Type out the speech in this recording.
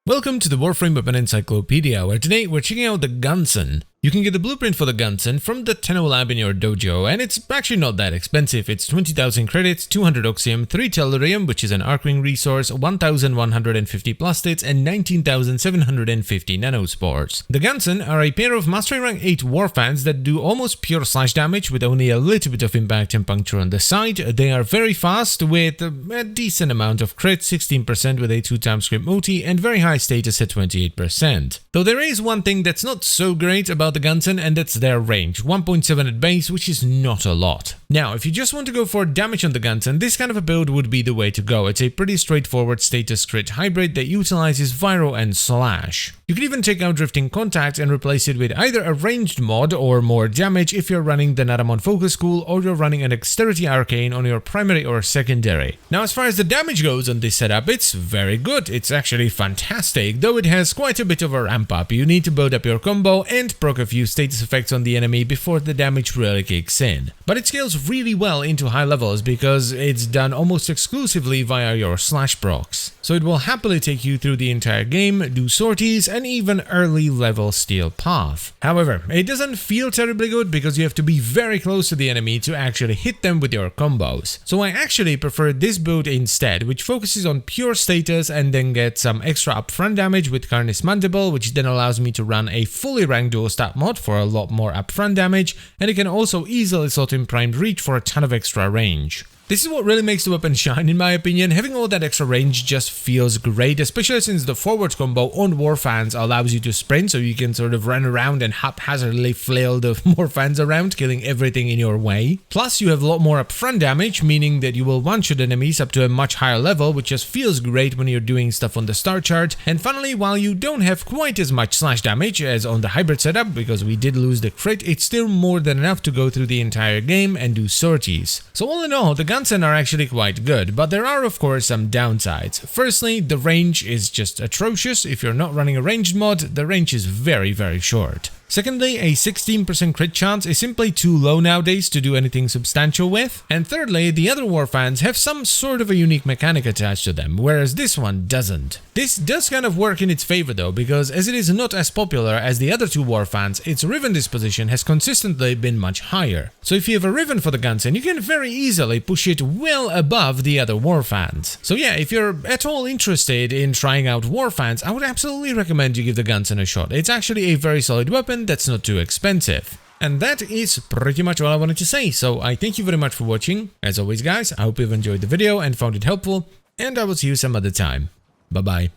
Welcome to the Warframe Weapon Encyclopedia, where today we're checking out the Gunsen. You can get the blueprint for the Gunsen from the Tenno lab in your dojo, and it's actually not that expensive. It's 20,000 credits, 200 oxium, 3 tellurium, which is an arcring resource, 1,150 plastids, and 19,750 nanospores. The Gunsen are a pair of Mastery Rank 8 warfans that do almost pure slash damage with only a little bit of impact and puncture on the side. They are very fast with a decent amount of crit, 16% with a 2x crit multi, and very high status at 28%. Though there is one thing that's not so great about the Gunsen, and that's their range, 1.7 at base, which is not a lot. Now, if you just want to go for damage on the Gunsen, this kind of a build would be the way to go. It's a pretty straightforward status crit hybrid that utilizes Vyro and Slash. You can even take out Drifting Contact and replace it with either a ranged mod or more damage if you're running the Naramon Focus School or you're running an Dexterity Arcane on your primary or secondary. Now, as far as the damage goes on this setup, it's very good. It's actually fantastic, though it has quite a bit of a ramp up. You need to build up your combo and proc a few status effects on the enemy before the damage really kicks in. But it scales really well into high levels because it's done almost exclusively via your slash procs. So it will happily take you through the entire game, do sorties, and even early level steal path. However, it doesn't feel terribly good because you have to be very close to the enemy to actually hit them with your combos. So I actually prefer this build instead, which focuses on pure status and then get some extra upfront damage with Carnis Mandible, which then allows me to run a fully ranked dual stat mod for a lot more upfront damage, and it can also easily slot in primed reach for a ton of extra range. This is what really makes the weapon shine, in my opinion. Having all that extra range just feels great, especially since the forward combo on Warfans allows you to sprint, so you can sort of run around and haphazardly flail the Warfans around, killing everything in your way. Plus, you have a lot more upfront damage, meaning that you will one-shot enemies up to a much higher level, which just feels great when you're doing stuff on the star chart. And finally, while you don't have quite as much slash damage as on the hybrid setup, because we did lose the crit, it's still more than enough to go through the entire game and do sorties. So all in all, the Gunsen are actually quite good, but there are of course some downsides. Firstly, the range is just atrocious. If you're not running a ranged mod, the range is very short. Secondly, a 16% crit chance is simply too low nowadays to do anything substantial with. And thirdly, the other warfans have some sort of a unique mechanic attached to them, whereas this one doesn't. This does kind of work in its favor though, because as it is not as popular as the other two warfans, its Riven disposition has consistently been much higher. So if you have a Riven for the Gunsen, you can very easily push it well above the other warfans. So yeah, if you're at all interested in trying out warfans, I would absolutely recommend you give the Gunsen a shot. It's actually a very solid weapon that's not too expensive. And that is pretty much all I wanted to say, so I thank you very much for watching. As always guys, I hope you've enjoyed the video and found it helpful, and I will see you some other time. Bye bye.